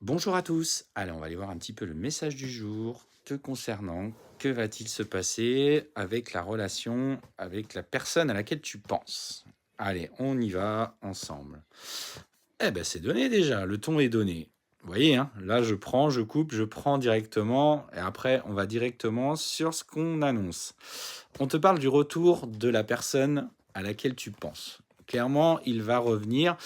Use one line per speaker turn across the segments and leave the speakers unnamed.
Bonjour à tous. Allez, on va aller voir un petit peu le message du jour te concernant. Que va-t-il se passer avec la relation, avec la personne à laquelle tu penses? Allez, on y va ensemble. Eh ben, c'est donné déjà, le ton est donné. Vous voyez, hein, là, je prends, je coupe, je prends directement, et après, on va directement sur ce qu'on annonce. On te parle du retour de la personne à laquelle tu penses. Clairement, il va revenir.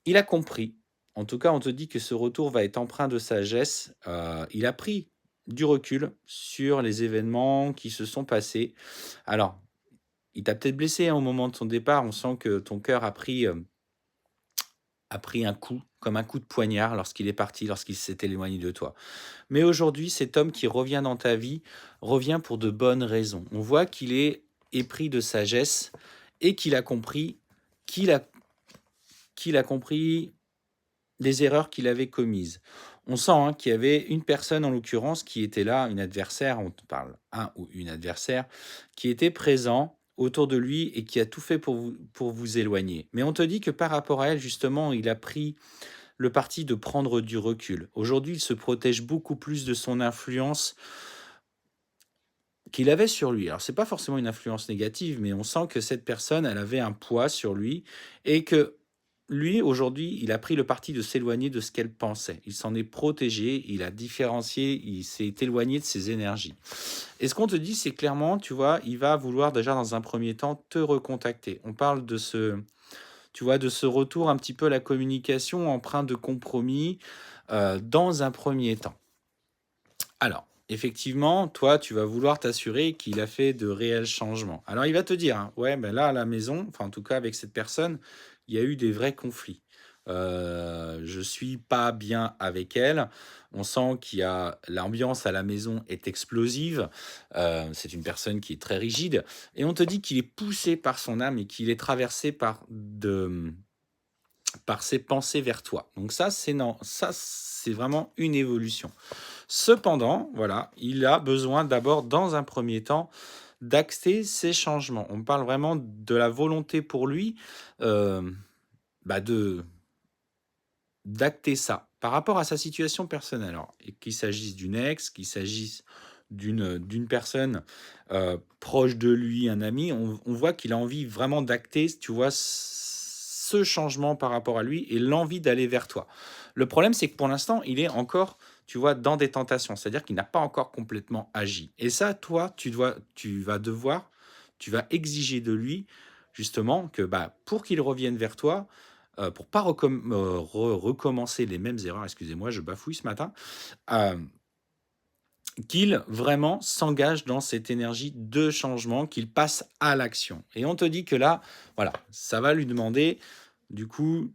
Il a compris. En tout cas, on te dit que ce retour va être empreint de sagesse. Il a pris du recul sur les événements qui se sont passés. Alors, il t'a peut-être blessé, hein, au moment de son départ. On sent que ton cœur a pris un coup, comme un coup de poignard lorsqu'il est parti, lorsqu'il s'est éloigné de toi. Mais aujourd'hui, cet homme qui revient dans ta vie revient pour de bonnes raisons. On voit qu'il est épris de sagesse et qu'il a compris qu'il a qu'il a compris des erreurs qu'il avait commises. On sent, hein, qu'il y avait une personne, en l'occurrence, qui était là, une adversaire, on te parle un ou une adversaire, qui était présent autour de lui et qui a tout fait pour vous éloigner. Mais on te dit que par rapport à elle, justement, il a pris le parti de prendre du recul. Aujourd'hui, il se protège beaucoup plus de son influence qu'il avait sur lui. Alors, c'est pas forcément une influence négative, mais on sent que cette personne, elle avait un poids sur lui et que lui, aujourd'hui, il a pris le parti de s'éloigner de ce qu'elle pensait. Il s'en est protégé, il a différencié, il s'est éloigné de ses énergies. Et ce qu'on te dit, c'est clairement, tu vois, il va vouloir déjà dans un premier temps te recontacter. On parle de ce, tu vois, de ce retour un petit peu à la communication empreint de compromis dans un premier temps. Alors, effectivement, toi, tu vas vouloir t'assurer qu'il a fait de réels changements. Alors, il va te dire, hein, ouais, ben là, à la maison, enfin, en tout cas, avec cette personne, il y a eu des vrais conflits. Je suis pas bien avec elle. On sent qu'il y a l'ambiance à la maison est explosive. C'est une personne qui est très rigide. Et on te dit qu'il est poussé par son âme et qu'il est traversé par ses pensées vers toi. Donc ça, c'est non, ça, c'est vraiment une évolution. Cependant, voilà, il a besoin d'abord, dans un premier temps, d'acter ces changements. On parle vraiment de la volonté pour lui, heu, de d'acter ça, par rapport à sa situation personnelle. Alors, et qu'il s'agisse d'une ex, qu'il s'agisse d'une personne, proche de lui, un ami, on voit qu'il a envie vraiment d'acter, tu vois, ce changement par rapport à lui et l'envie d'aller vers toi. Le problème, c'est que pour l'instant, il est encore, tu vois, dans des tentations, c'est-à-dire qu'il n'a pas encore complètement agi et ça, toi, tu vas exiger de lui, justement, que, pour qu'il revienne vers toi, pour pas recommencer les mêmes erreurs, excusez-moi, je bafouille ce matin, hem, qu'il vraiment s'engage dans cette énergie de changement, qu'il passe à l'action et on te dit que là, voilà, ça va lui demander, du coup,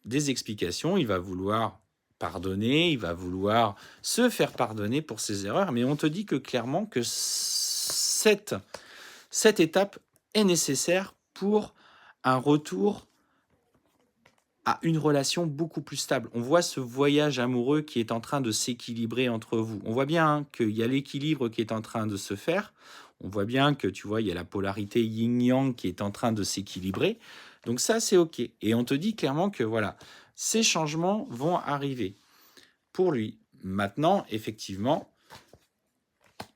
des explications. Il va vouloir pardonner, il va vouloir se faire pardonner pour ses erreurs, mais on te dit que clairement que cette étape est nécessaire pour un retour à une relation beaucoup plus stable. On voit ce voyage amoureux qui est en train de s'équilibrer entre vous. On voit bien, hein, qu'il y a l'équilibre qui est en train de se faire. On voit bien que, tu vois, il y a la polarité yin-yang qui est en train de s'équilibrer. Donc ça, c'est OK. Et on te dit clairement que, voilà, ces changements vont arriver pour lui. Maintenant, effectivement,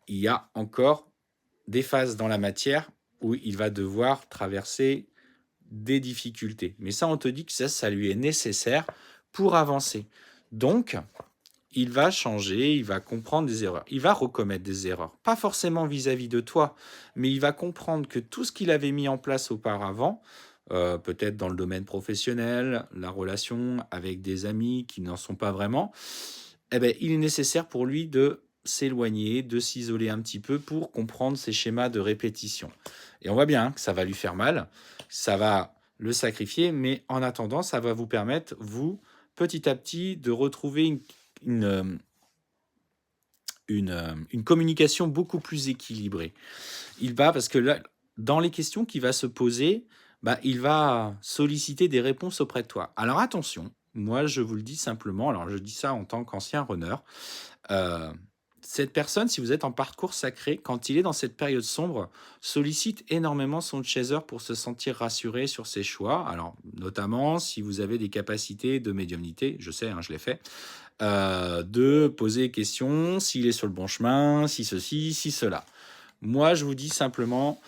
il y a encore des phases dans la matière où il va devoir traverser des difficultés. Mais ça, on te dit que ça lui est nécessaire pour avancer. Donc, il va changer, il va comprendre des erreurs. Il va recommettre des erreurs. Pas forcément vis-à-vis de toi, mais il va comprendre que tout ce qu'il avait mis en place auparavant, peut-être dans le domaine professionnel, la relation avec des amis qui n'en sont pas vraiment, eh ben, il est nécessaire pour lui de s'éloigner, de s'isoler un petit peu pour comprendre ces schémas de répétition. Et on voit bien, hein, que ça va lui faire mal, ça va le sacrifier, mais en attendant, ça va vous permettre, vous, petit à petit, de retrouver une, hem, une communication beaucoup plus équilibrée. Il va parce que là, dans les questions qu'il va se poser, il va solliciter des réponses auprès de toi. Alors attention, moi je vous le dis simplement, alors je dis ça en tant qu'ancien runner, heu, Cette personne, si vous êtes en parcours sacré, quand il est dans cette période sombre, sollicite énormément son chaser pour se sentir rassuré sur ses choix. Alors, notamment si vous avez des capacités de médiumnité, je sais, hein, je l'ai fait, de poser des questions, s'il est sur le bon chemin, si ceci, si cela. Moi, je vous dis simplement,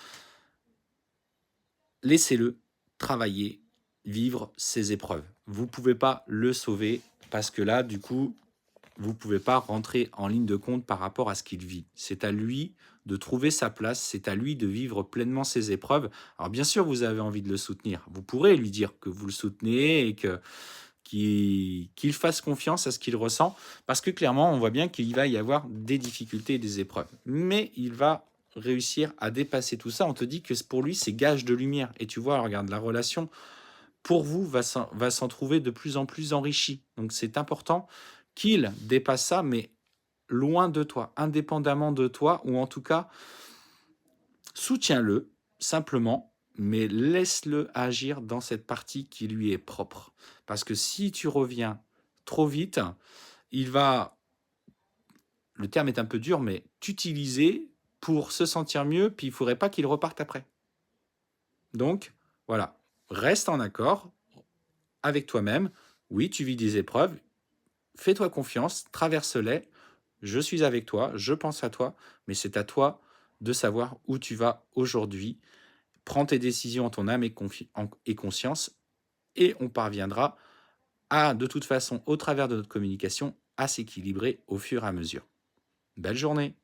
laissez-le travailler, vivre ses épreuves. Vous ne pouvez pas le sauver parce que là, du coup, vous ne pouvez pas rentrer en ligne de compte par rapport à ce qu'il vit. C'est à lui de trouver sa place, c'est à lui de vivre pleinement ses épreuves. Alors bien sûr, vous avez envie de le soutenir. Vous pourrez lui dire que vous le soutenez et que qu'il fasse confiance à ce qu'il ressent, parce que clairement, on voit bien qu'il va y avoir des difficultés et des épreuves. Mais il va réussir à dépasser tout ça. On te dit que pour lui, c'est gage de lumière. Et tu vois, regarde, la relation, pour vous, va s'en trouver de plus en plus enrichie. Donc c'est important qu'il dépasse ça, mais loin de toi, indépendamment de toi, ou en tout cas, soutiens-le simplement, mais laisse-le agir dans cette partie qui lui est propre. Parce que si tu reviens trop vite, il va, le terme est un peu dur, mais t'utiliser pour se sentir mieux, puis il ne faudrait pas qu'il reparte après. Donc, voilà, reste en accord avec toi-même. Oui, tu vis des épreuves, fais-toi confiance, traverse-les. Je suis avec toi, je pense à toi, mais c'est à toi de savoir où tu vas aujourd'hui. Prends tes décisions en ton âme et conscience, et on parviendra à, de toute façon, au travers de notre communication, à s'équilibrer au fur et à mesure. Belle journée!